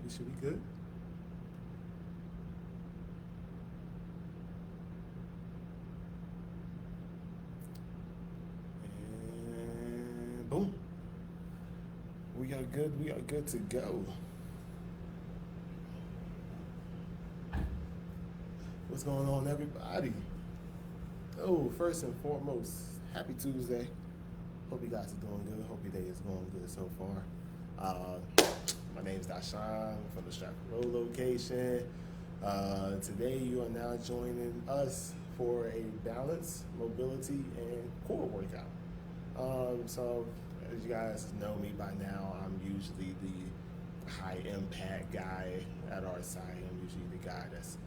We should be good. And boom. We are good. We are good to go. What's going on, everybody? Oh, first and foremost, happy Tuesday. Hope you guys are doing good. Hope your day is going good so far. My name is Dashawn from the Stratford Road location. Today, you are now joining us for a balance, mobility, and core workout. So, as you guys know me by now, I'm usually the high impact guy at our site. I'm usually the guy that's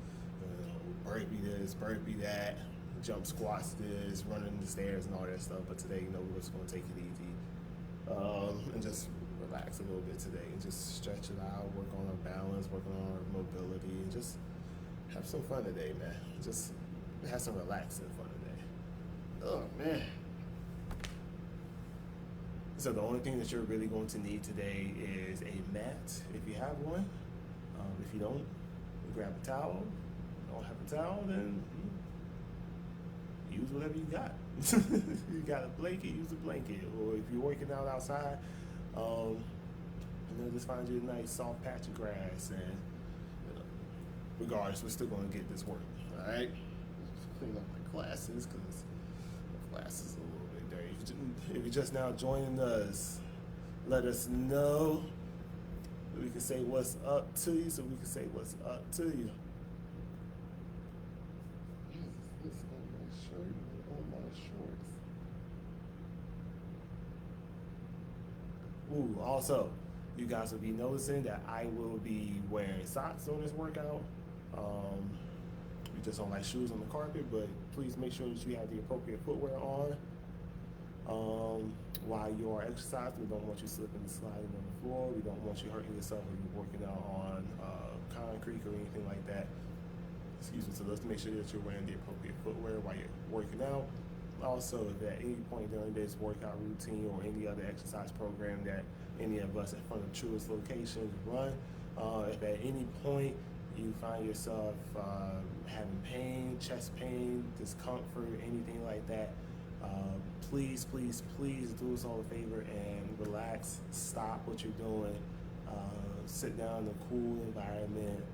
burpee this, burpee that, jump squats this, running the stairs and all that stuff. But today, we're just going to take it easy and just relax a little bit today and just stretch it out, work on our balance, work on our mobility, and just have some fun today, man. Just have some relaxing fun today. Oh, man. So the only thing that you're really going to need today is a mat, if you have one. If you don't, grab a towel. Don't have a towel, then use whatever you got. You got a blanket, use a blanket. Or if you're working out outside, just find you a nice soft patch of grass. And regardless, we're still going to get this work. All right. Clean up my glasses because my glasses are a little bit dirty. If you're just now joining us, let us know. We can say what's up to you, so we can say what's up to you. This on my shirt, on my shorts. Ooh, also, you guys will be noticing that I will be wearing socks on this workout. We just don't like shoes on the carpet, but please make sure that you have the appropriate footwear on. While you are exercising, we don't want you slipping and sliding on the floor. We don't want you hurting yourself when you're working out on concrete or anything like that. Excuse me. So let's make sure that you're wearing the appropriate footwear while you're working out. Also, if at any point during this workout routine or any other exercise program that any of us at front of Truist locations run, if at any point you find yourself having pain, chest pain, discomfort, anything like that, please do us all a favor and relax. Stop what you're doing. Sit down in a cool environment.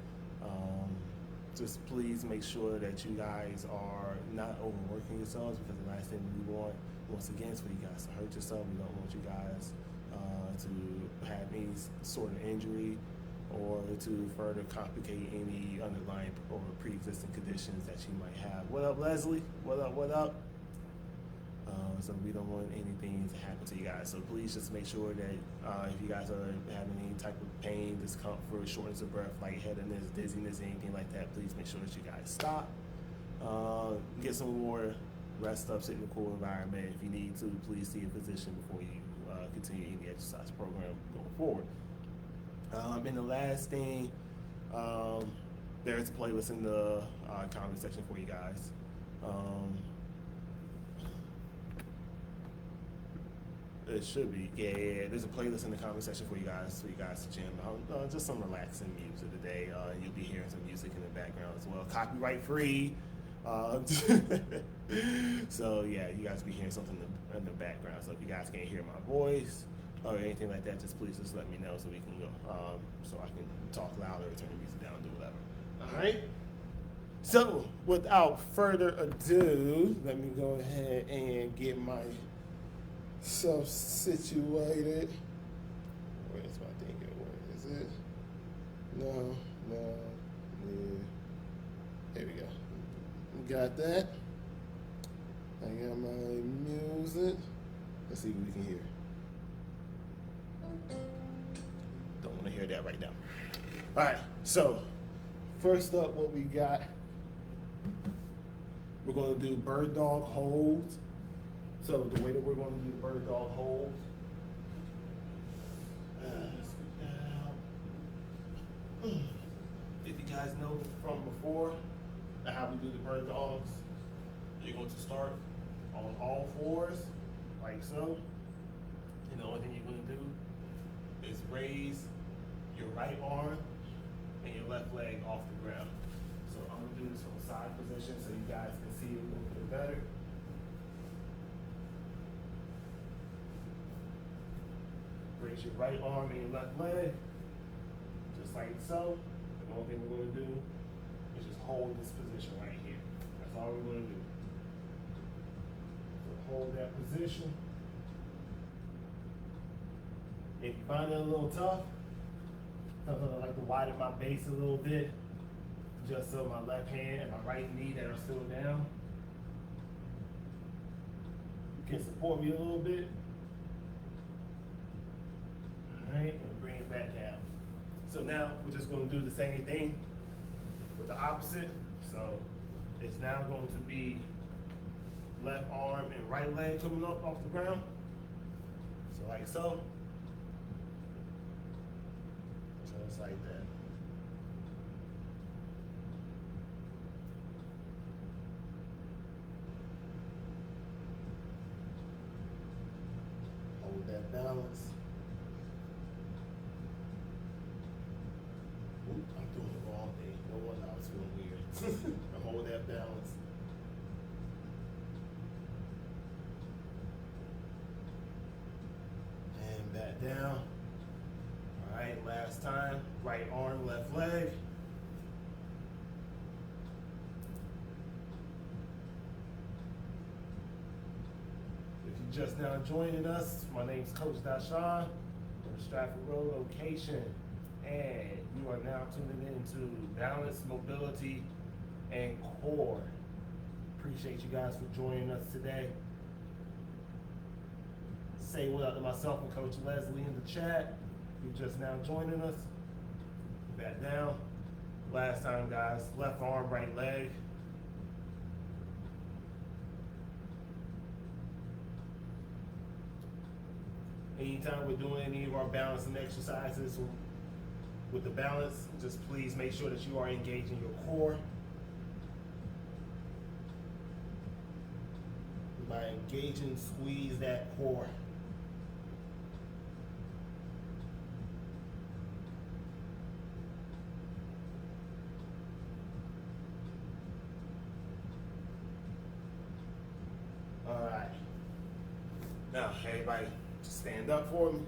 Just please make sure that you guys are not overworking yourselves, because the last thing we want, once again, is for you guys to hurt yourself. We don't want you guys to have any sort of injury or to further complicate any underlying or pre-existing conditions that you might have. What up, Leslie? What up? So we don't want anything to happen to you guys. So please just make sure that if you guys are having any type of pain, discomfort, shortness of breath, lightheadedness, dizziness, anything like that, please make sure that you guys stop. Get some water, rest up, sit in a cool environment. If you need to, please see a physician before you continue any exercise program going forward. And the last thing, there's a playlist in the comment section for you guys. It should be. Yeah. There's a playlist in the comment section for you guys, so you guys to jam out. Just some relaxing music today. You'll be hearing some music in the background as well. Copyright free. So yeah, you guys will be hearing something in the background. So if you guys can't hear my voice or anything like that, just please just let me know so we can go. So I can talk louder, turn the music down, do whatever. All right. So without further ado, let me go ahead and get my self situated. Where's my thing? Where is it? No. Yeah. There we go. Got that. I got my music. Let's see what we can hear. Don't want to hear that right now. All right. So first up, what we got? We're going to do bird dog holds. So the way that we're going to do the bird dog hold, if you guys know from before how we do the bird dogs, you're going to start on all fours, like so. And the only thing you're going to do is raise your right arm and your left leg off the ground. So I'm gonna do this from a side position so you guys can see it a little bit better. Raise your right arm and your left leg, just like so. The only thing we're gonna do is just hold this position right here. That's all we're gonna do. So hold that position. If you find it a little tough, sometimes I like to widen my base a little bit, just so my left hand and my right knee that are still down can support me a little bit. All right, and bring it back down. So now we're just going to do the same thing with the opposite. So it's now going to be left arm and right leg coming up off the ground. So like so. Just like that. Hold that balance. Oop, I'm doing the wrong thing. No wonder I was feeling weird. I hold that balance. And back down. All right, last time. Right arm, left leg. If you're just now joining us, my name's Coach Dashawn from the Stratford Road location. And you are now tuning into balance, mobility, and core. Appreciate you guys for joining us today. Say what up to myself and Coach Leslie in the chat. You're just now joining us. Back down. Last time, guys. Left arm, right leg. Anytime we're doing any of our balancing exercises with the balance, just please make sure that you are engaging your core. By engaging, squeeze that core. All right. Now, everybody, just stand up for me.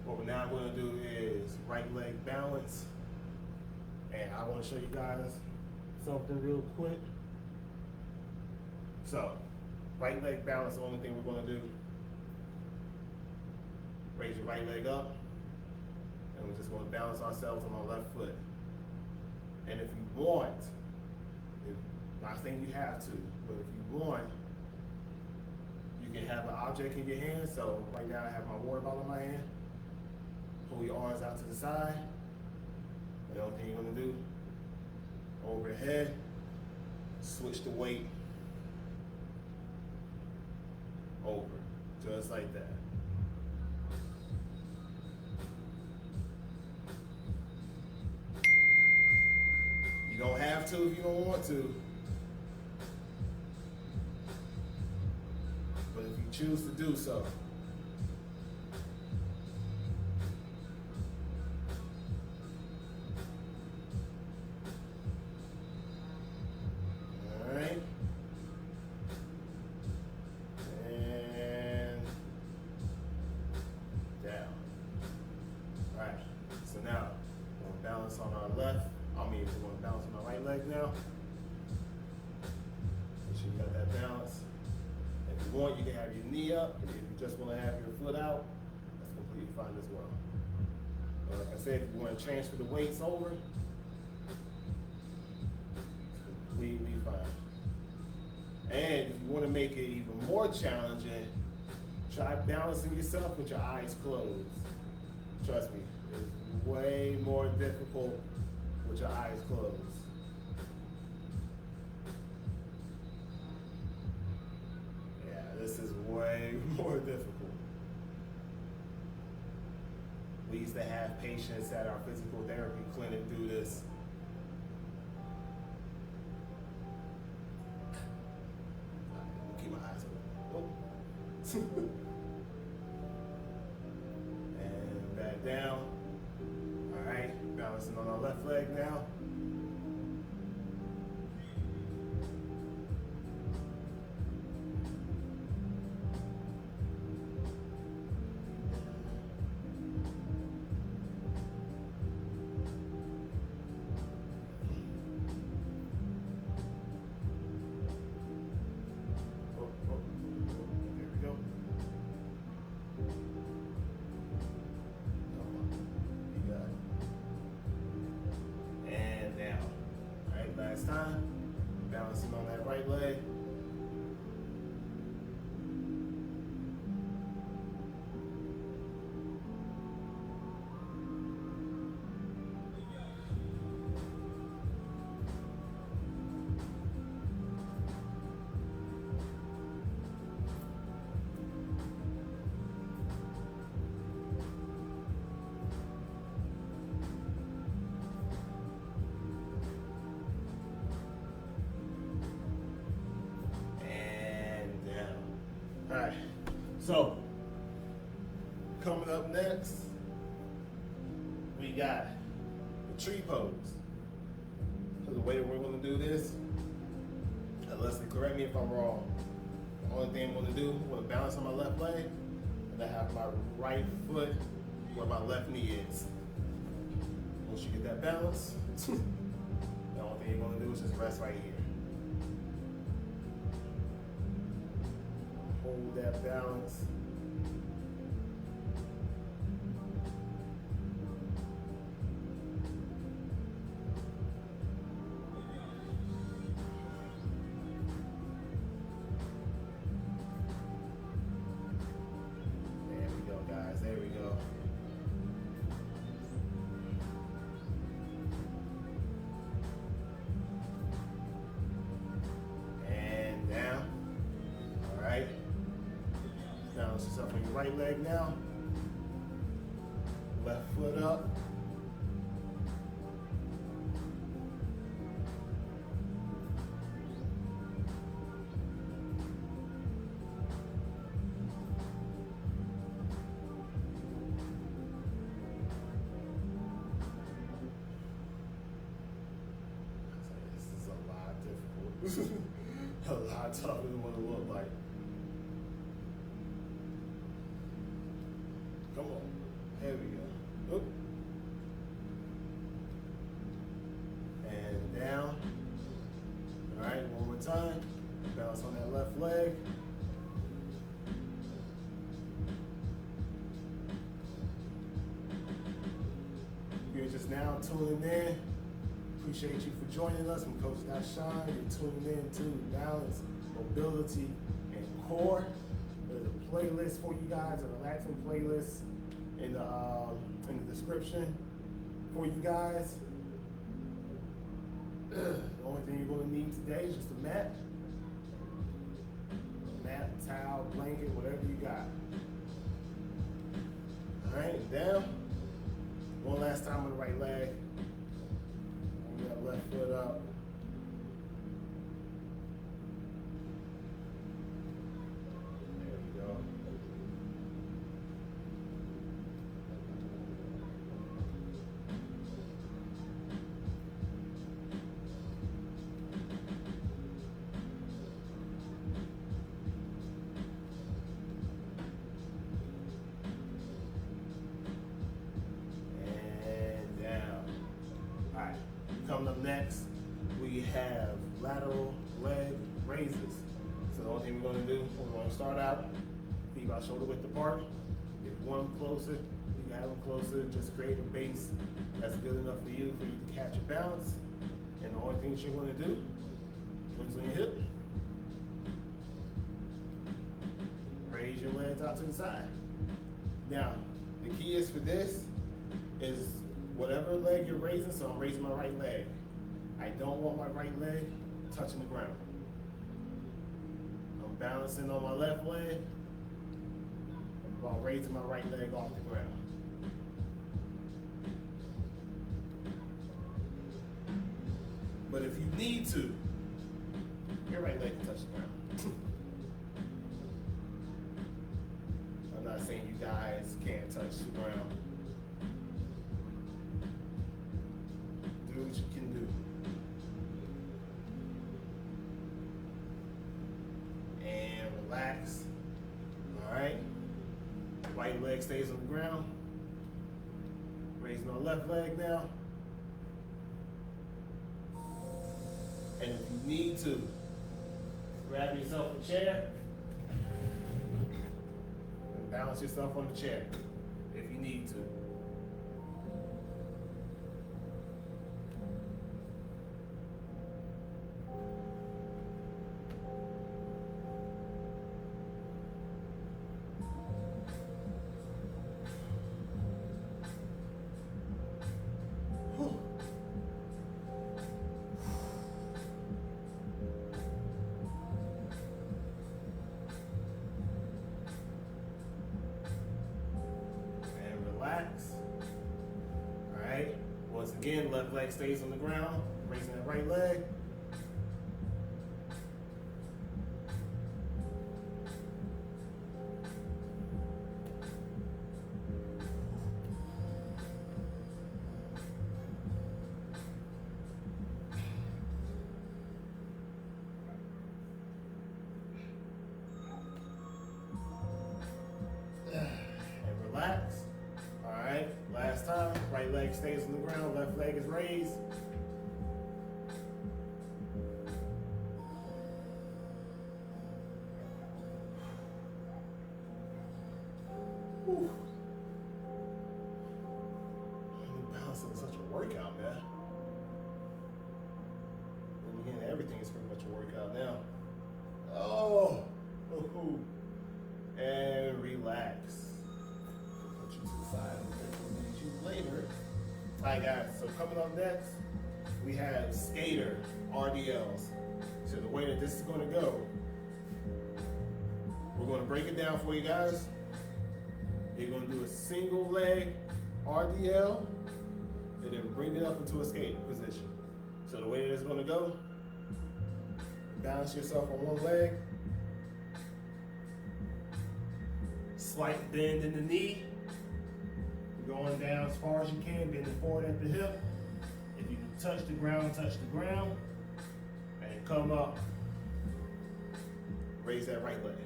What we're now going to do is right leg balance. And I want to show you guys something real quick. So, right leg balance, the only thing we're going to do. Raise your right leg up. And we're just going to balance ourselves on our left foot. And if you want, not saying you have to, but if you want, you can have an object in your hand. So right now I have my water bottle in my hand. Pull your arms out to the side. The only thing you're gonna do, overhead, switch the weight over, just like that. You don't have to if you don't want to. But if you choose to do so. All right. And down. All right. So now, we're going to balance on our left. We're going to balance on our right leg now. Make sure you got that balance. If you want, you can have your knee up. If you just want to have your foot out, that's completely fine as well. But like I said, if you want to transfer the weights over, it's completely fine. And if you want to make it even more challenging, try balancing yourself with your eyes closed. Trust me, it's way more difficult with your eyes closed. This is way more difficult. We used to have patients at our physical therapy clinic do this. Keep my eyes open. Oh. And down. All right, balancing on our left leg now. There we go. You got it. And down. All right, last time. Balancing on that right leg. Alright, so coming up next, we got the tree pose. So the way that we're going to do this, and Leslie, correct me if I'm wrong. The only thing I'm going to do, I'm going to balance on my left leg, and I have my right foot where my left knee is. Once you get that balance, the only thing you're going to do is just rest right here. Hold that balance. There we go, guys. There we go. And down. All right. Balance yourself on your right leg now. Left foot up. This is a lot difficult. A lot tougher than what it looked like. Come on. There we go. Oop. And down. All right, one more time. Balance on that left leg. If you're just now tuning in, appreciate you for joining us. I'm Coach Dashawn. You're tuning in to Balance, Mobility, and Core. There's a playlist for you guys, a relaxing playlist in the description for you guys. The only thing you're going to need today is just a mat, towel, blanket, whatever you got. All right, down. One last time on the right leg. And that left foot up. There we go. And down. All right, coming up next, we have lateral leg raises. So the only thing we're going to do, we're going to start out, feet about shoulder width apart. Get one closer, you can have them closer, just create a base that's good enough for you to catch your balance. And the only thing that you're going to do, twins on your hip, raise your legs out to the side. Now, the key is for this is whatever leg you're raising, so I'm raising my right leg. I don't want my right leg touching the ground. I'm balancing on my left leg while raising my right leg off the ground. But if you need to, your right leg can touch the ground. I'm not saying you guys can't touch the ground. Right leg stays on the ground. Raising our left leg now. And if you need to, grab yourself a chair and balance yourself on the chair if you need to. Relax. All right. Once again, left leg stays on the ground. Raising that right leg. And relax. Last time, right leg stays on the ground, left leg is raised. Whew. Balancing is such a workout, man. And again, everything is pretty much a workout now. Oh, and relax. Put you to the side. Later. Alright guys, so coming up next, we have skater RDLs. So the way that this is going to go, we're going to break it down for you guys. You're going to do a single leg RDL and then bring it up into a skating position. So the way that it's going to go, balance yourself on one leg, slight bend in the knee, going down as far as you can, bending forward at the hip. If you can touch the ground, and come up, raise that right leg.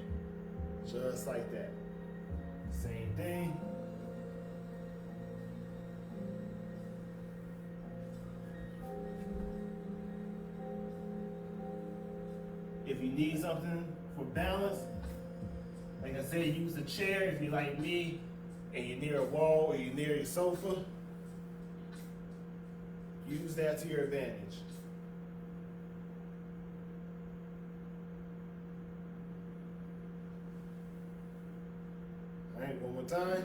Just like that. Same thing. If you need something for balance, like I said, use a chair if you're like me, and you're near a wall or you're near your sofa, use that to your advantage. All right, one more time.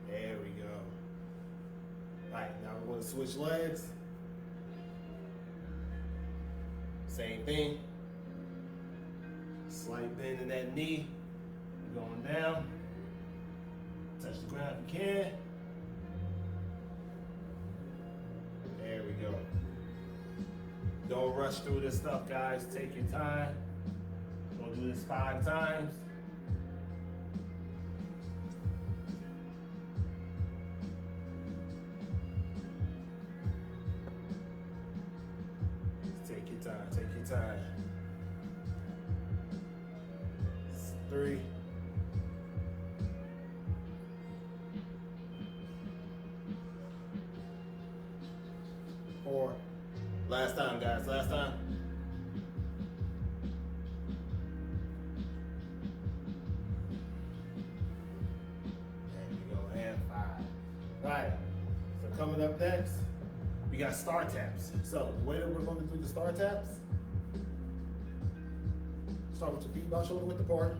There we go. All right, now we're going to switch legs. Same thing. Slight bend in that knee. Going down. Touch the ground if you can. There we go. Don't rush through this stuff, guys. Take your time. We'll do this 5 times. Take your time. 3. 4. Last time, guys, last time. There we go, and 5. All right, so coming up next, we got star taps. So the way that we're going to do the star taps, start with your feet about shoulder width apart.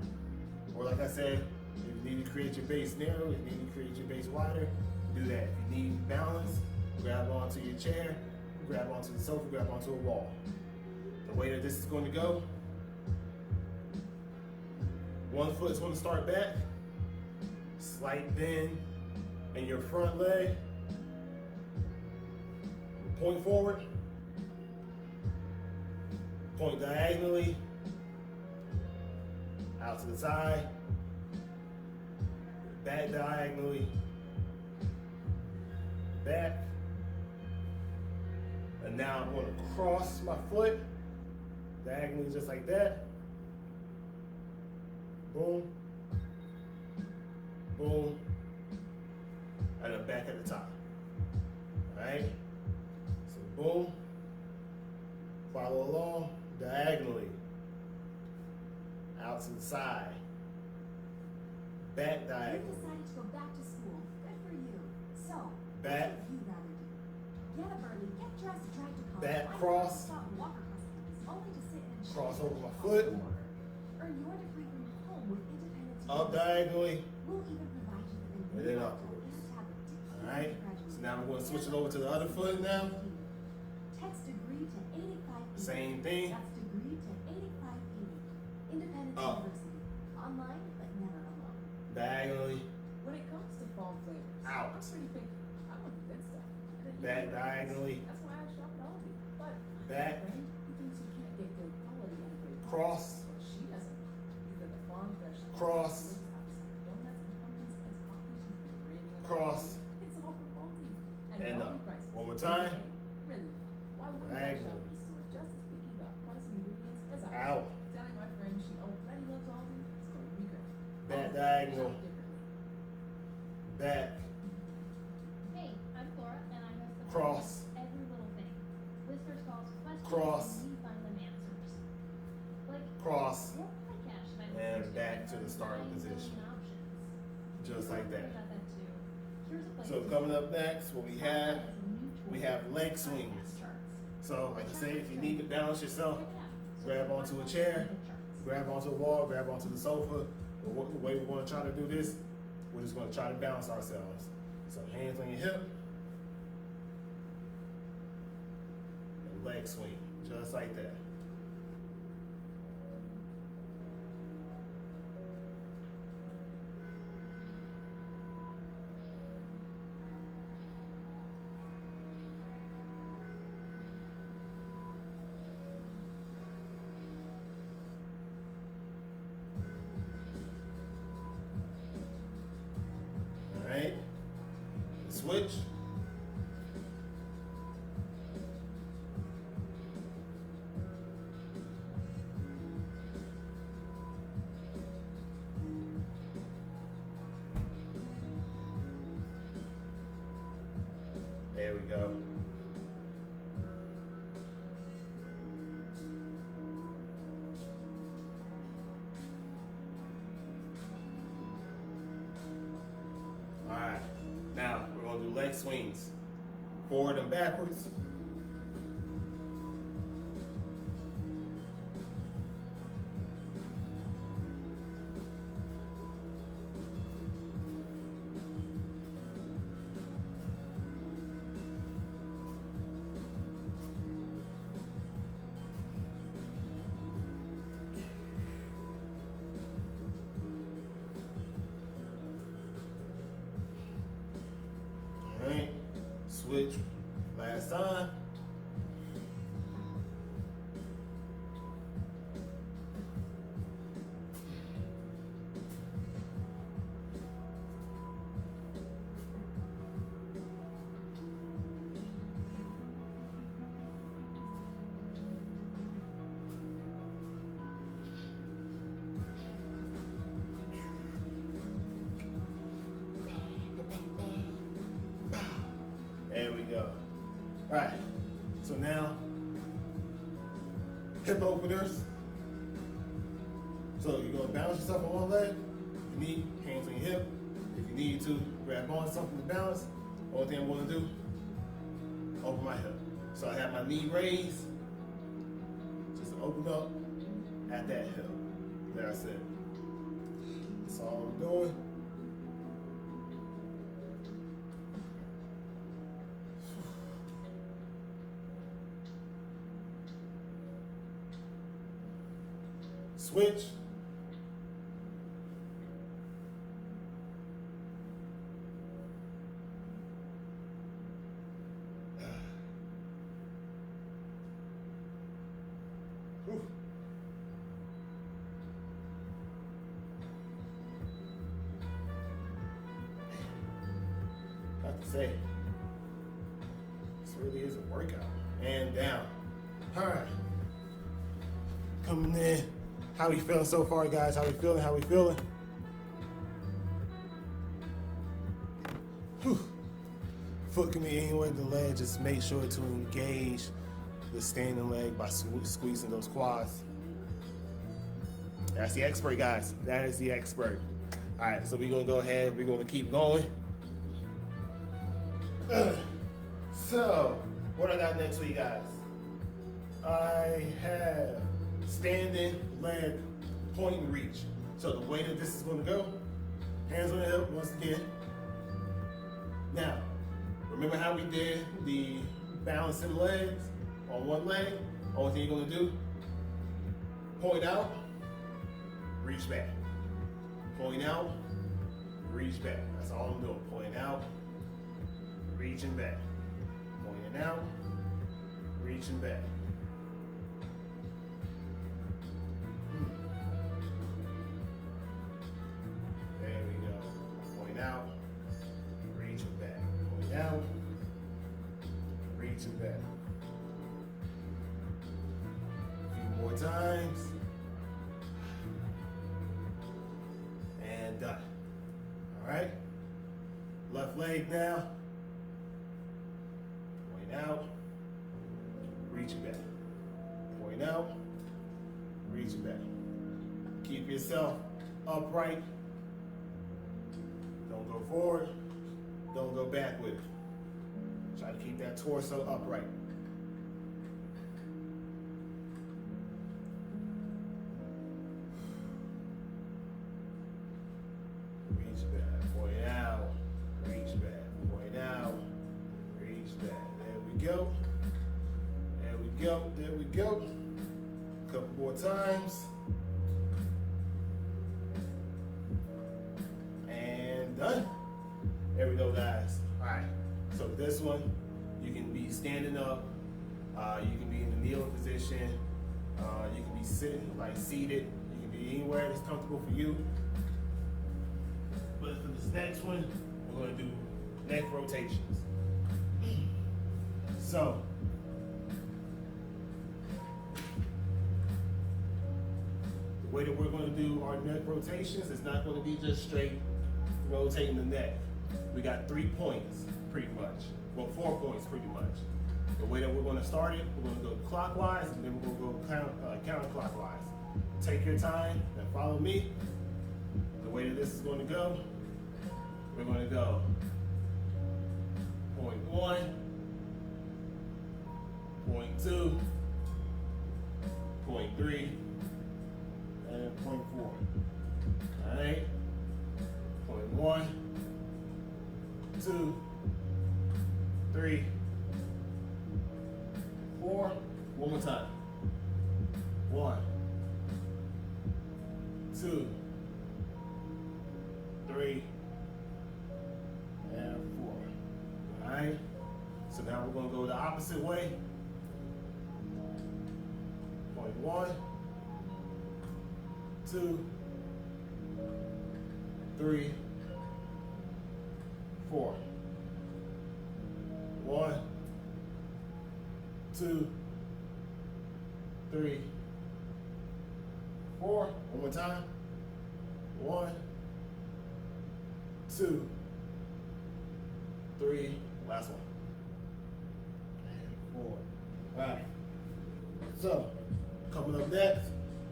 Or like I said, if you need to create your base narrow, if you need to create your base wider, do that. If you need balance, grab onto your chair, grab onto the sofa, grab onto a wall. The way that this is going to go, one foot is going to start back, slight bend in your front leg, point forward, point diagonally, out to the side, back diagonally, back, And now I'm going to cross my foot diagonally just like that. Boom. Boom. And then back at the top. Alright? So boom. Follow along diagonally. Out to the side. Back diagonally. You decided to go back to school. Good for you. So, Back. what would you rather do? Get up early, get dressed, drive to college. Back Why not cross. stop and walk across campus, only to sit and Cross chill over my at foot. the water. Earn your degree from home with independence. Up diagonally. We'll even provide you with a And new then laptop upwards. and tablet to keep Alright? you graduating. So now we're going to switch it over to the other foot now. Text degree to 8580. Same thing. That's degree to 8580. Independence Up. University. Online, but never alone. Diagonally. When it comes to fall flavors, Out. I'm pretty picky. I want the good stuff. I didn't Back eat it. diagonally. That's why I shop at Aldi. But Back. my friend who thinks you can't get good quality at a great price. Cross. Well, she doesn't. Either the farm fresh Cross. donuts and pumpkins and coffee she's been raving about. Cross. It's all from Aldi. And Aldi up. prices. One more time. Really? Why wouldn't I shop Diagonally. at a store just as picky about price and ingredients as I am? Out. Telling my friend she already loves Aldi, it's going to be good. Back Aldi, diagonal. shop differently. Back. Hey, I'm Laura, and I host the Cross. podcast Every Little Thing. Listeners call us questions, Cross. and we find them answers. Like, Cross. what podcast should I And listen back to There's the starting 9 billion position. options. Just You like can that. learn about that too. Here's a place So to coming start. up next, what we Spotify have, has a new tool we have leg called swings. podcast charts. So like I say, if you need to balance yourself, Check it out. grab Search onto a podcast chair, charts. grab onto a wall, grab onto the sofa. The way we're going to try to do this, we're just going to try to balance ourselves. So hands on your hip, and leg swing, just like that. All right, switch. There we go. All right, now we're gonna do leg swings, forward and backwards. All right, switch. Last time. There we go. All right. So now, hip openers. So you're gonna balance yourself on one leg. If you need, hands on your hip. If you need to, grab on something to balance. Only thing I'm gonna do, open my hip. So I have my knee raised. Just open up at that hip. That's it. That's all I'm doing. Switch. Whew. I have to say, this really is a workout. and down. All right. Coming in. How we feeling so far, guys? How we feeling? How we feeling? Whew. Foot can be anywhere the leg. Just make sure to engage the standing leg by squeezing those quads. That's the expert, guys. That is the expert. All right, so we're gonna go ahead. We're gonna keep going. So, what I got next for you guys? I have standing leg point and reach. So the way that this is gonna go, hands on the hip once again. Now, remember how we did the balancing legs on one leg? Only thing you're gonna do, point out, reach back. Point out, reach back. That's all I'm doing. Point out, reaching back. Pointing out, reaching back. There we go. Point out, reaching back. Point out, reaching back. A few more times. And done. All right. Left leg now. Point out, reaching back. Point out, reaching back. Keep yourself upright. Don't go forward. Don't go back with it. Try to keep that torso upright. Reach back. Point out. Reach back. Point out. Reach back. There we go. There we go. There we go. Couple more times. And done. There we go, guys. All right. So this one, you can be standing up. You can be in the kneeling position. You can be sitting, like seated. You can be anywhere that's comfortable for you. But for this next one, we're going to do neck rotations. So, the way that we're going to do our neck rotations is not going to be just straight rotating the neck. We got 3 points, pretty much. Well, 4 points, pretty much. The way that we're going to start it, we're going to go clockwise, and then we're going to go counterclockwise. Take your time and follow me. The way that this is going to go, we're going to go point 1, point 2, point 3, and point 4. All right? Point 1, 2, 3, 4. One more time. 1, 2, 3, and 4. All right? So now we're going to go the opposite way. Point 1, 2, 3, 4. 1, 2, 3, 4. One more time. 1, 2, 3. Last one. And 4. All right. So, coming up next,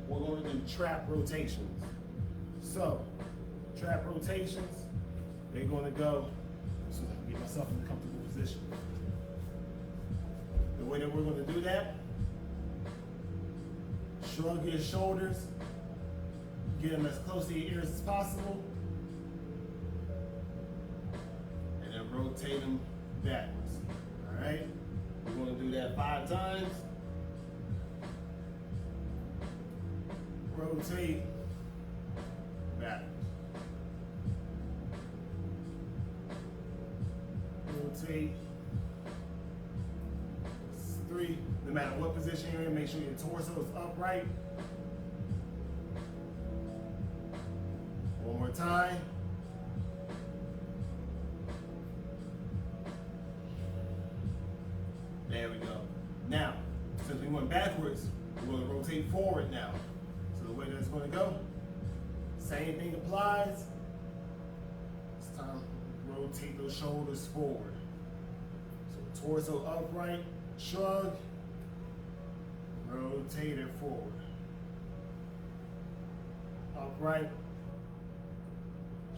we're going to do trap rotations. So, trap rotations, they're going to go, so I can get myself in a comfortable position. The way that we're going to do that, shrug your shoulders, get them as close to your ears as possible, and then rotate them backwards. All right? We're going to do that 5 times. Rotate backwards. Rotate. 3. No matter what position you're in, make sure your torso is upright. One more time. There we go. backwards, we're going to rotate forward now. So the way that's going to go, same thing applies. It's time to rotate those shoulders forward. So torso upright, shrug, rotate it forward. Upright,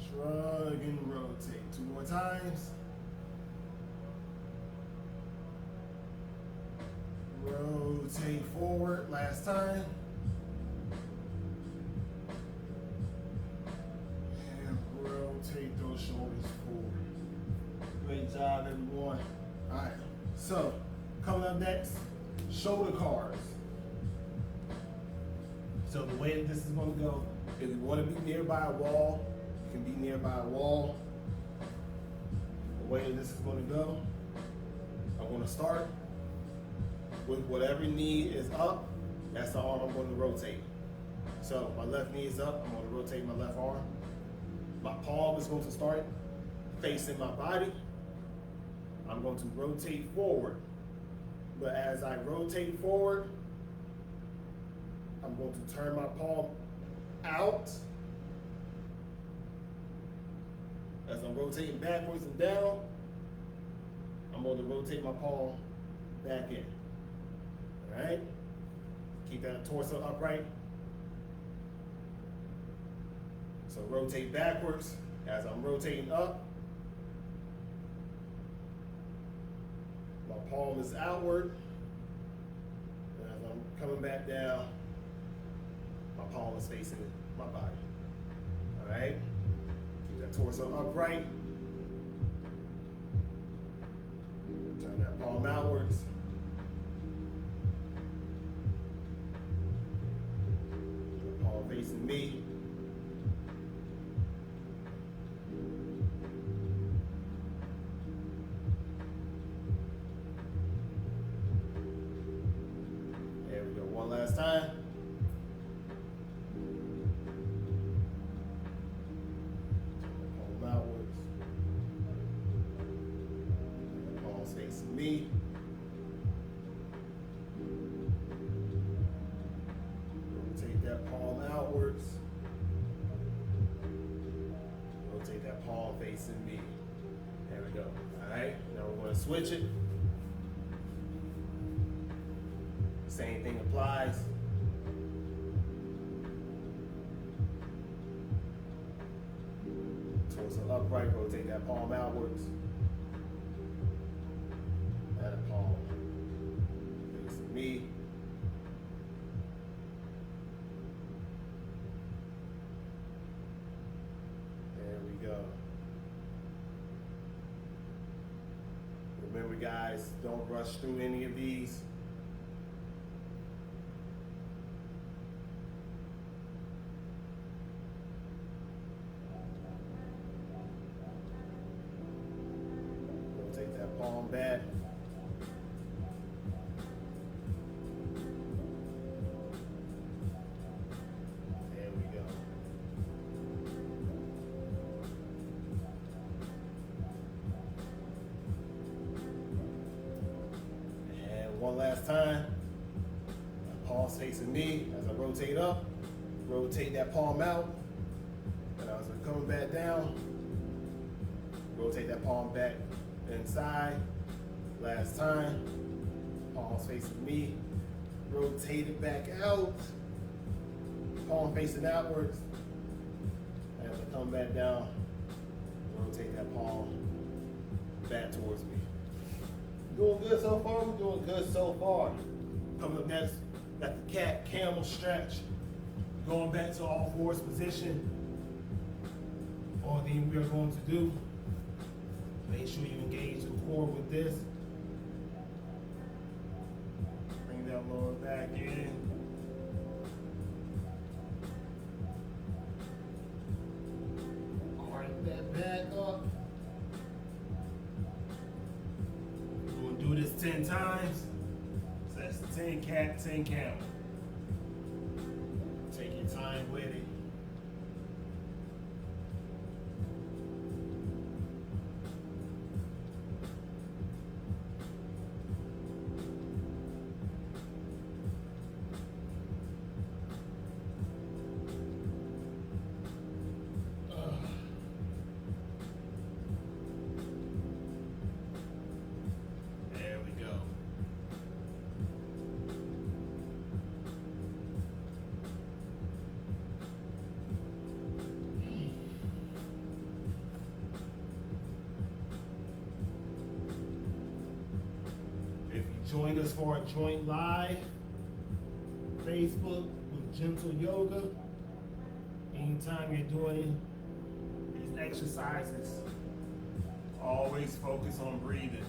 shrug and rotate. 2 more times. Rotate forward, last time. And rotate those shoulders forward. Great job, everyone. All right, so coming up next, shoulder cards. So the way that this is gonna go, if you wanna be nearby a wall, you can be nearby a wall. The way that this is gonna go, I'm gonna start with whatever knee is up, that's the arm I'm going to rotate. So my left knee is up, I'm going to rotate my left arm. My palm is going to start facing my body. I'm going to rotate forward. But as I rotate forward, I'm going to turn my palm out. As I'm rotating backwards and down, I'm going to rotate my palm back in. All right? Keep that torso upright. So rotate backwards as I'm rotating up. My palm is outward. And as I'm coming back down, my palm is facing my body. All right? Keep that torso upright. Turn that palm outwards. Palm facing me. There we go. One last time. Palm outwards. Palms facing me. Rotate that palm outwards. Rotate that palm facing me. There we go. All right. Now we're going to switch it. Same thing applies. Torso upright, rotate that palm outwards. That palm facing me. There we go. Remember guys, don't rush through any of these. Rotate that palm back. There we go. And one last time. Palm facing me as I rotate up. Rotate that palm out. And as I'm coming back down, rotate that palm back inside. Last time. Palms facing me. Rotate it back out. Palm facing outwards. As I come back down, rotate that palm back towards me. Doing good so far? We're doing good so far. Coming up next, got the cat camel stretch. Going back to all fours position. All thing we are going to do, make sure you engage the core with this. Bring that lower back in. Arc that back up. We're gonna do this 10 times. So that's 10 cat, 10 camel. Take your time with it. Join us for a joint live Facebook with Gentle Yoga. Anytime you're doing these exercises, always focus on breathing.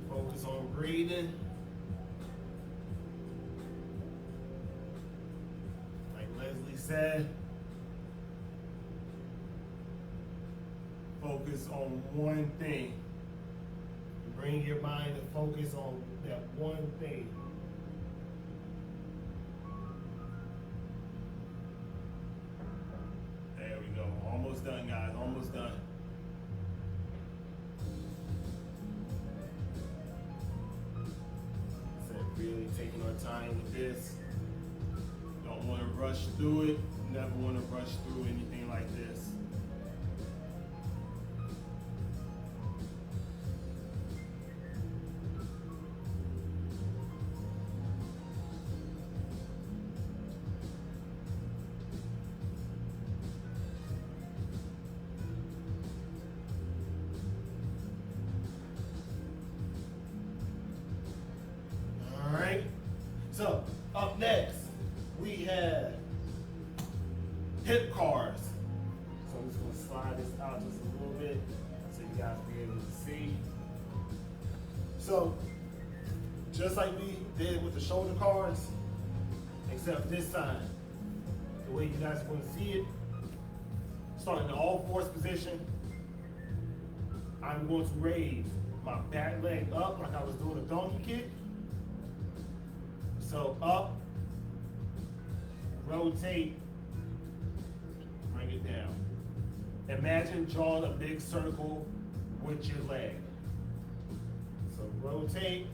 Focus on breathing. Like Leslie said, focus on one thing. Bring your mind to focus on that one thing. There we go. Almost done, guys. Almost done. So really taking our time with this. Don't want to rush through it. Never want to rush through anything like this. So, up next, we have hip cars. So I'm just gonna slide this out just a little bit so you guys will be able to see. So, just like we did with the shoulder cars, except this time, the way you guys are gonna see it, starting in the all fours position, I'm going to raise my back leg up like I was doing a donkey kick. So up, rotate, bring it down. Imagine drawing a big circle with your leg. So rotate,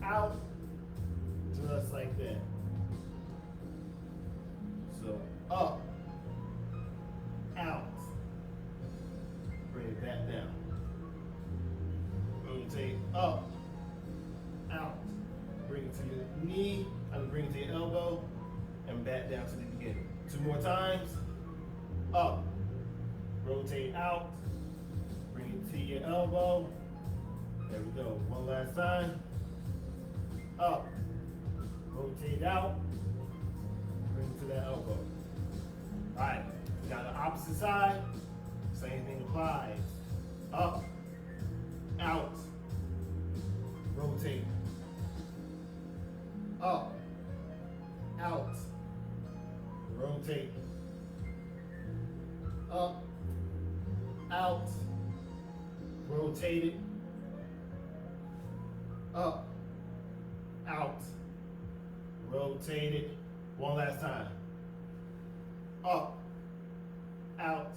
out, just like that. So up, out, bring it back down. Rotate up, out. Bring it to your knee, bring it to your elbow, and back down to the beginning. 2 more times. Up, rotate out, bring it to your elbow. There we go. One last time. Up, rotate out, bring it to that elbow. All right, now the opposite side, same thing applies. Up, out, rotate. Up, out, rotate, up, out, rotate it, up, out, rotate it. One last time. Up, out,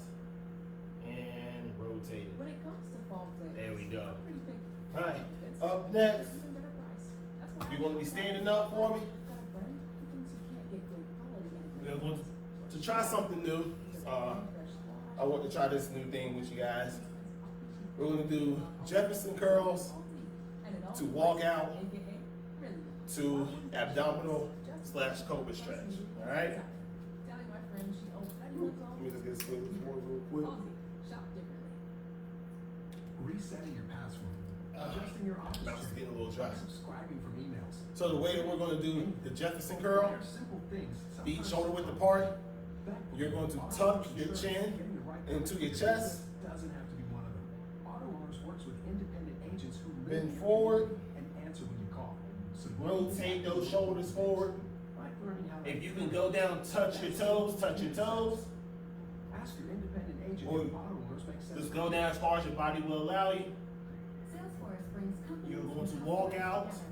and rotate it. When it comes to fall flat, There we go. pretty big. All right, up next, you're going to be standing up for me. We're going to try something new. I want to try this new thing with you guys. We're going to do Jefferson curls to walk out to abdominal / cobra stretch. All right? Let me just get this real quick. Resetting your password, adjusting your office, Mouth is getting a little dry. subscribing from emails. So the way that we're going to do the Jefferson curl, They're simple things. feet shoulder width apart, you're going to tuck your chin into your chest, Doesn't have to be one of them. Auto Owners works with independent agents who bend forward, and answer when you call. So rotate those shoulders forward. like learning how to If you can go down, touch your toes, touch your toes. ask your independent agent Or if Auto Owners makes sense. Just go down as far as your body will allow you. Salesforce brings companies You're going to and walk customers out. together.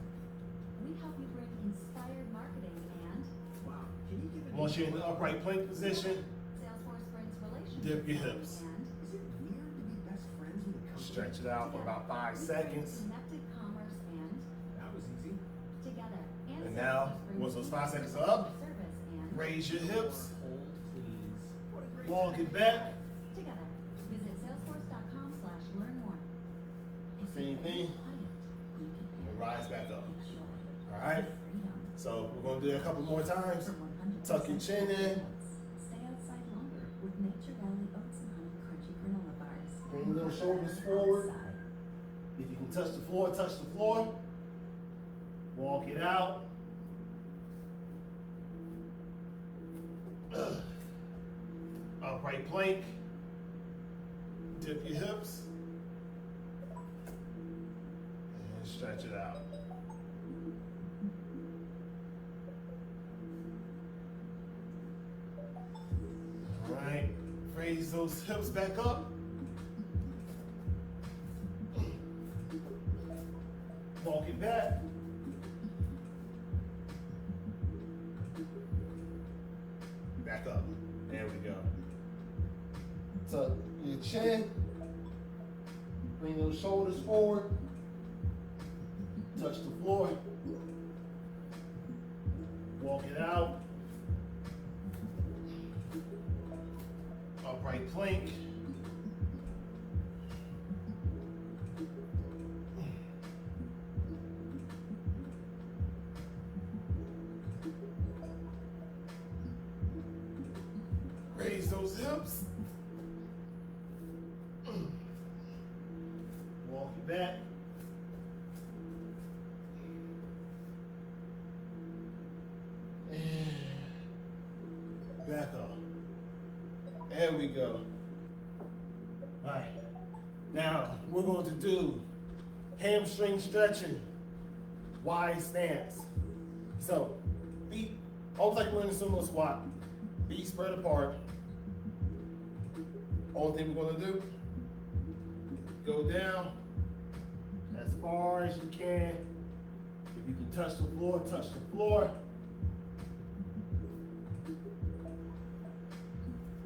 We help you bring inspired marketing and Wow. Can you give it? Once you're in the upright plank position, Salesforce brings relationships. dip your hips. And Is it weird to be best friends with a company? Stretch it out for about 5 seconds. connected commerce and That was easy. together. And now, once those 5 seconds are up, service and raise your hips, Hold, please. What a great walk it back. together. Visit salesforce.com/learn more. If Same you thing. quiet, you can And rise back up. enjoy All right? freedom. So we're going to do that a couple more times. For 100% Tuck your chin in. Stay outside longer with Nature Valley Oats and Honey Crunchy Granola Bars. Bring those shoulders forward. Outside If you can touch the floor, touch the floor. Walk it out. Upright plank. Dip your hips. And stretch it out. All right. Raise those hips back up. Walk it back. Back up. There we go. Tuck your chin. Bring those shoulders forward. Touch the floor. Walk it out. Upright plank. Raise those hips. Walk it back. And back up. There we go. All right. Now we're going to do hamstring stretching, wide stance. So feet, almost like we're in a sumo squat. Feet spread apart. Only thing we're gonna do, go down as far as you can. If you can touch the floor, touch the floor.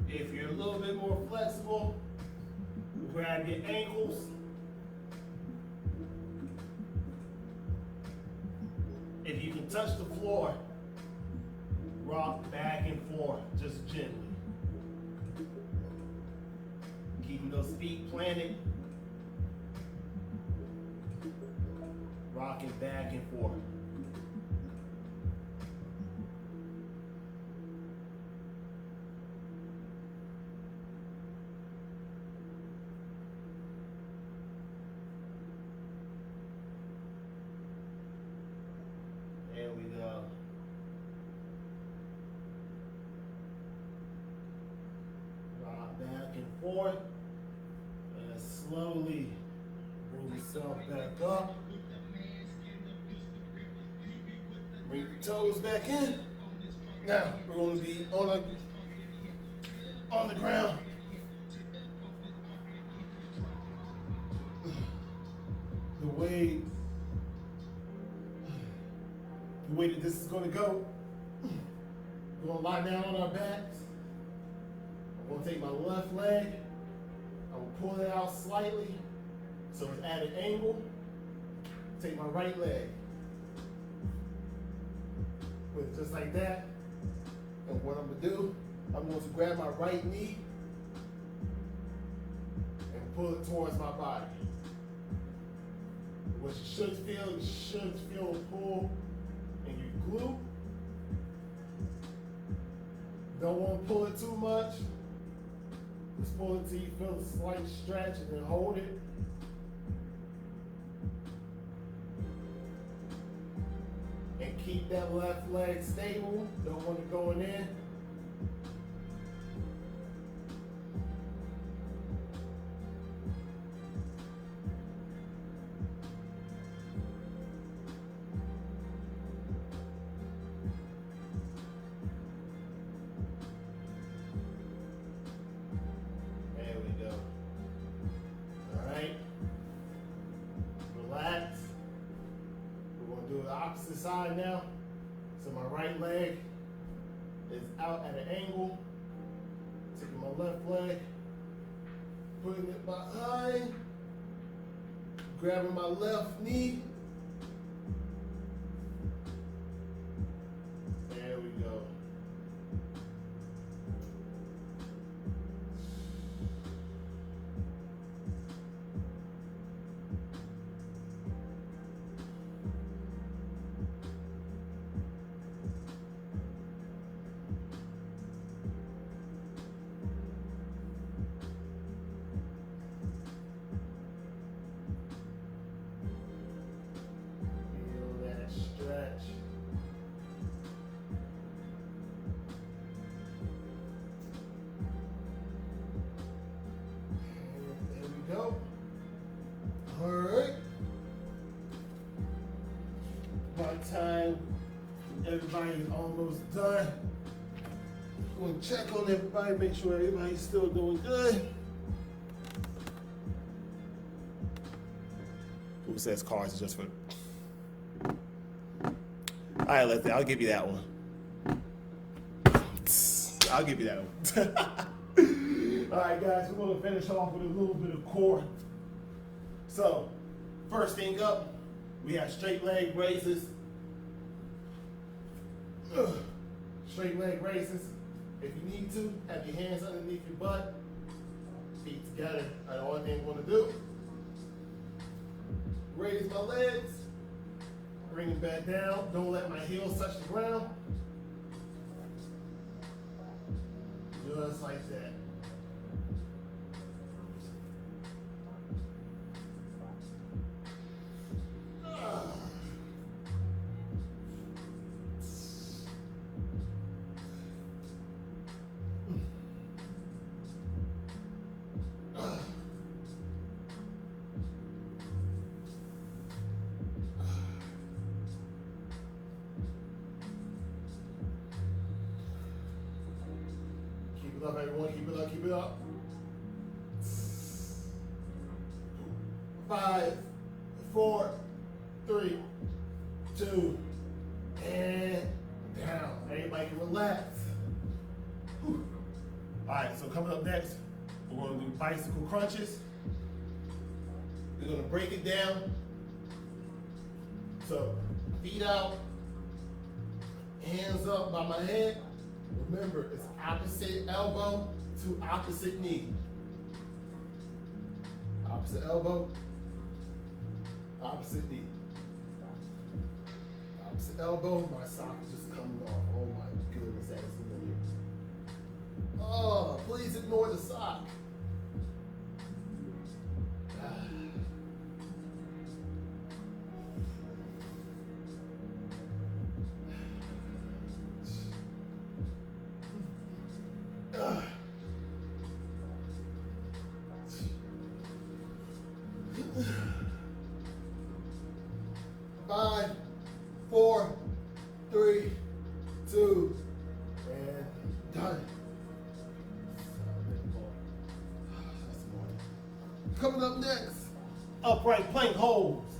If you're a little bit more flexible, grab your ankles. If you can touch the floor, rock back and forth, just gently. Keeping those feet planted. Rocking back and forth. There we go. Rock back and forth. And slowly bring yourself back up. Bring your toes back in. Now we're going to be on the ground. The way that this is going to go, we're going to lie down on our backs. I'm going to take my left leg. I will pull it out slightly so it's at an angle. Take my right leg. Put it just like that. And what I'm going to do, I'm going to grab my right knee and pull it towards my body. What you should feel a pull in your glute. Don't want to pull it too much. Just pull it until you feel a slight stretch and then hold it. And keep that left leg stable. Don't want it going in. Opposite side now. So my right leg is out at an angle. Taking my left leg, putting it behind, grabbing my left knee. There we go. time. Everybody is almost done. I'm gonna check on everybody, make sure everybody's still doing good. Who says cards are just for? All right, Leslie, I'll give you that one. I'll give you that one. All right, guys, we're gonna finish off with a little bit of core. So, first thing up, we have straight leg raises. Straight leg raises. If you need to, have your hands underneath your butt, feet together. That's the only thing I'm gonna do. Raise my legs, bring it back down. Don't let my heels touch the ground. Just like that. Keep it up, everyone. Keep it up. Keep it up. 5, 4, 3, 2, and down. Everybody can relax. Whew. All right, so coming up next, we're going to do bicycle crunches. We're going to break it down. So, feet out, hands up by my head. Remember, it's opposite elbow to opposite knee. Opposite elbow, opposite knee. Opposite elbow, my sock is just coming off. Oh my goodness, that is familiar. Oh, please ignore the sock. Five, 4, 3, 2, and done. Coming up next, upright plank holds.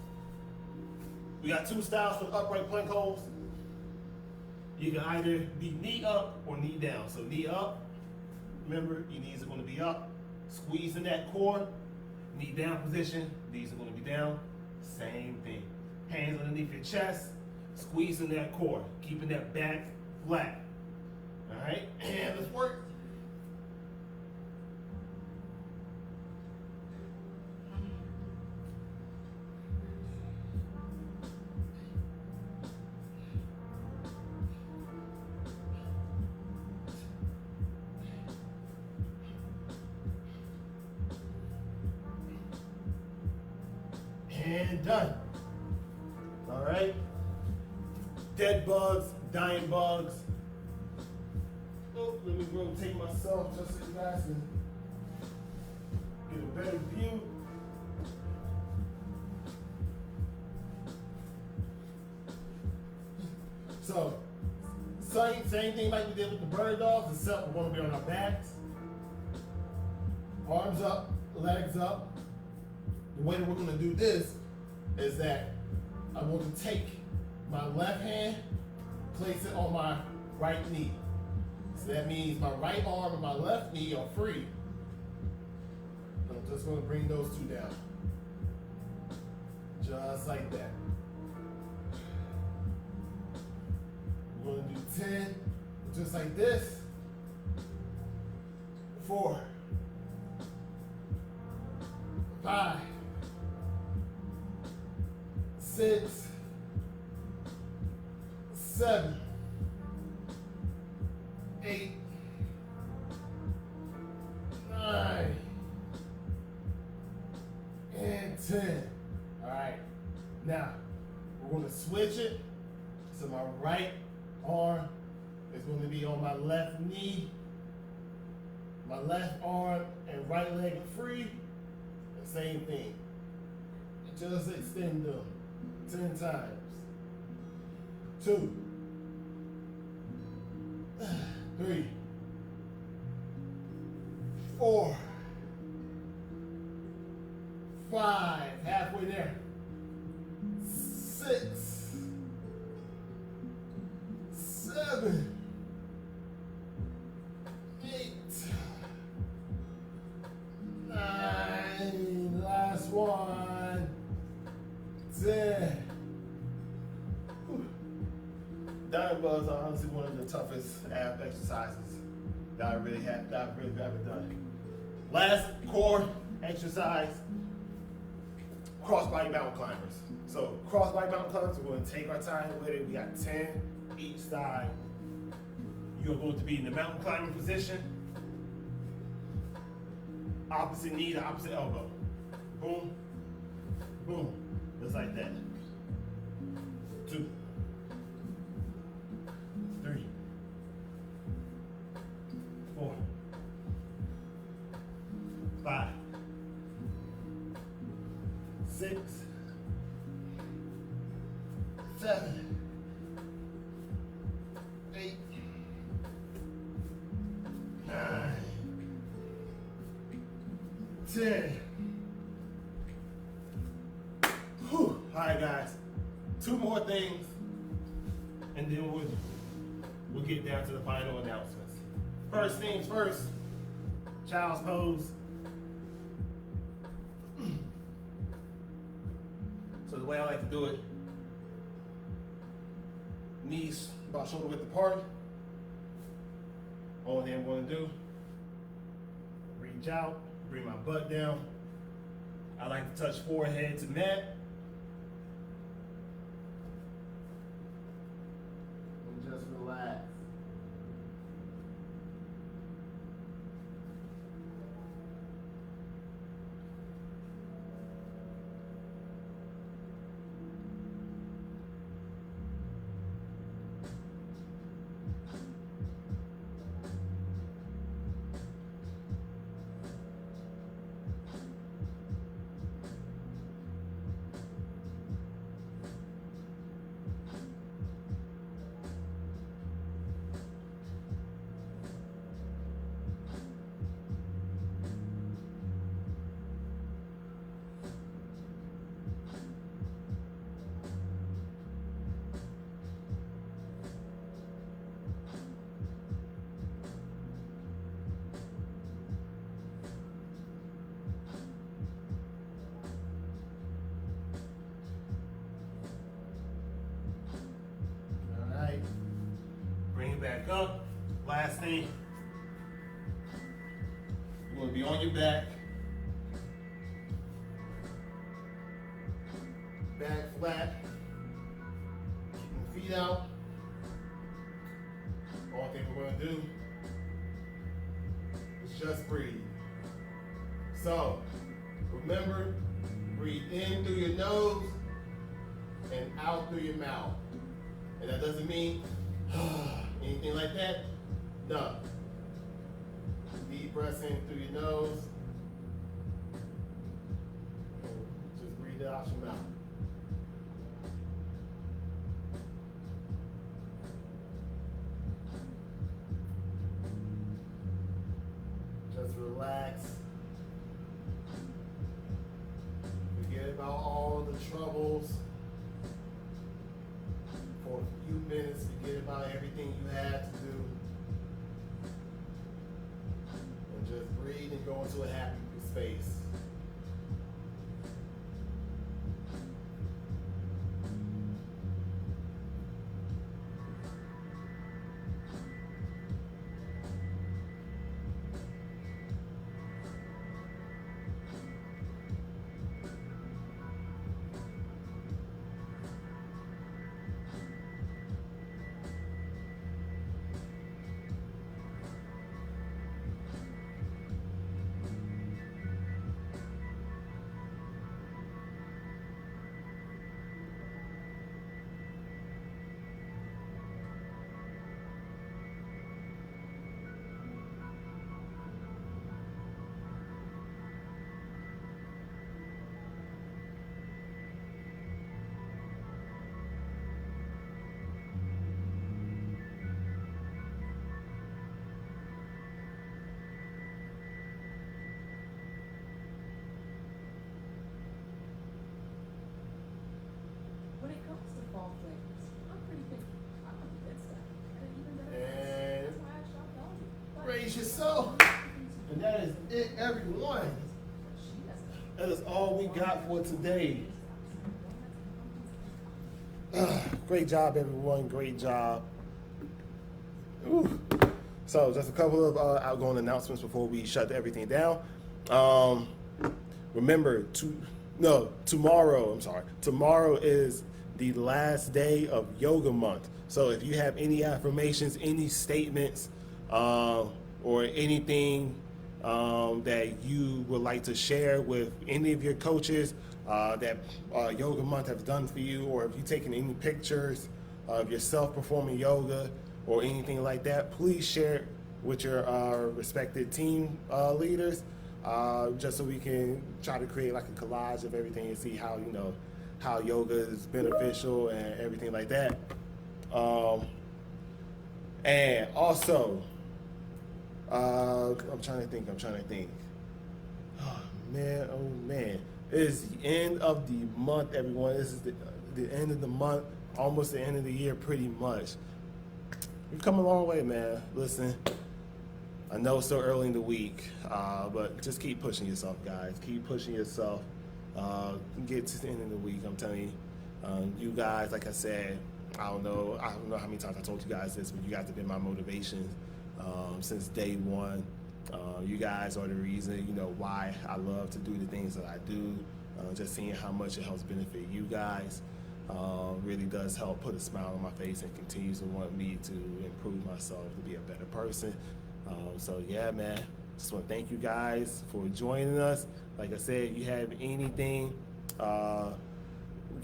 We got 2 styles for upright plank holds. You can either be knee up or knee down. So knee up, remember your knees are going to be up, squeezing that core. Knee down position, knees are going to be down. Same thing. Hands underneath your chest, squeezing that core, keeping that back flat. All right, and let's work. And done. All right. Dead bugs, dying bugs. Oh, let me rotate myself just so you guys can get a better view. So, same thing like we did with the bird dogs, except we're going to be on our backs. Arms up, legs up. The way that we're going to do this is that I want to take my left hand, place it on my right knee. So that means my right arm and my left knee are free. I'm just going to bring those 2 down. Just like that. We're going to do 10, just like this. 4, 5, 6, 7, 8, 9, and 10. All right, now we're going to switch it. So my right arm is going to be on my left knee. My left arm and right leg are free. The same thing. Just extend them 10 times. 2, 3, 4, 5, halfway there. 6, 7, 8, 9, last one, 10. Diamond bars are honestly one of the toughest ab exercises that I've ever done. Last core exercise, cross-body mountain climbers. So cross-body mountain climbers, we're going to take our time with it. We got 10 each side. You're going to be in the mountain climbing position. Opposite knee to opposite elbow. Boom, boom, just like that. 2, 3, 4, 5, 6, 7, 8, 9, 10. Whew. All right, guys. 2 more things, and then we'll get down to the final announcements. First things first, child's pose. So the way I like to do it, knees about shoulder width apart. Only thing I'm going to do, reach out, bring my butt down. I like to touch forehead to mat. And just relax. Bring it back up. Last thing, you're going to be on your back. Back flat. Keep your feet out. All thing we're going to do is just breathe. So, remember, breathe in through your nose and out through your mouth. And that doesn't mean anything like that. No. Deep breaths in through your nose. Just breathe it out your mouth. Just relax. Forget about all the troubles. For a few minutes, forget about everything you had to do. And just breathe and go into a happy space. Brace yourself. And that is it, everyone. That is all we got for today. Great job, everyone. Great job. Ooh. So just a couple of outgoing announcements before we shut everything down. Remember, tomorrow is the last day of Yoga Month. So if you have any affirmations, any statements, or anything that you would like to share with any of your coaches that Yoga Month has done for you, or if you've taken any pictures of yourself performing yoga or anything like that, please share it with your respected team leaders, just so we can try to create like a collage of everything and see how, how yoga is beneficial and everything like that. And also, I'm trying to think. Oh man. It is the end of the month, everyone. This is the end of the month, almost the end of the year, pretty much. We've come a long way, man. Listen, I know it's still early in the week, but just keep pushing yourself, guys. Keep pushing yourself. Get to the end of the week. I'm telling you, you guys, like I said, I don't know how many times I told you guys this, but you guys have been my motivation since day one. You guys are the reason, why I love to do the things that I do. Just seeing how much it helps benefit you guys really does help put a smile on my face and continues to want me to improve myself, to be a better person. So yeah, man, just want to thank you guys for joining us. Like I said, you have anything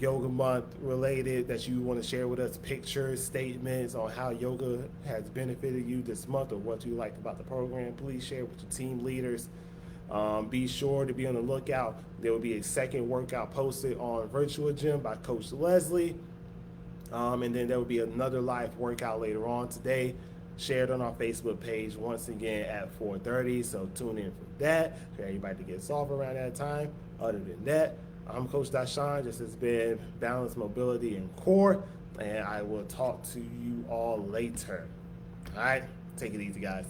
Yoga Month related that you want to share with us, pictures, statements on how yoga has benefited you this month or what you like about the program, please share with your team leaders. Be sure to be on the lookout. There will be a second workout posted on Virtual Gym by Coach Leslie. And then there will be another live workout later on today, shared on our Facebook page once again at 4:30. So tune in for that, for everybody gets off around that time. Other than that, I'm Coach Dashawn. This has been Balance, Mobility, and Core, and I will talk to you all later. All right, take it easy, guys.